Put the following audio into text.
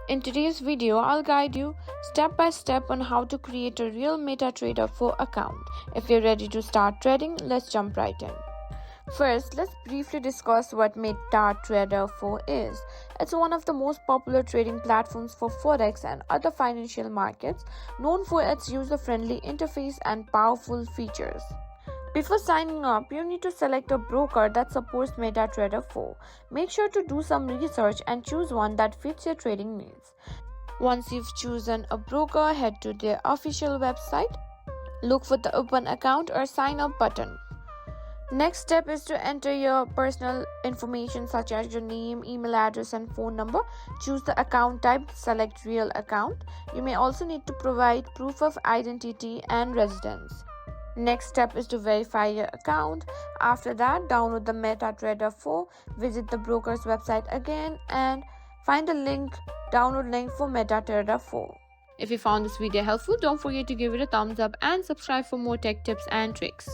In today's video, I'll guide you step by step on how to create a real MetaTrader 4 account. If you're ready to start trading, let's jump right in. First, let's briefly discuss what MetaTrader 4 is. It's one of the most popular trading platforms for Forex and other financial markets, known for its user-friendly interface and powerful features. Before signing up, you need to select a broker that supports MetaTrader 4. Make sure to do some research and choose one that fits your trading needs. Once you've chosen a broker, head to their official website. Look for the Open Account or Sign Up button. Next step is to enter your personal information such as your name, email address, and phone number. Choose the account type, select Real Account. You may also need to provide proof of identity and residence. Next step is to verify your account. After that, download the MetaTrader 4, visit the broker's website again, and find the download link for MetaTrader 4. If you found this video helpful, don't forget to give it a thumbs up and subscribe for more tech tips and tricks.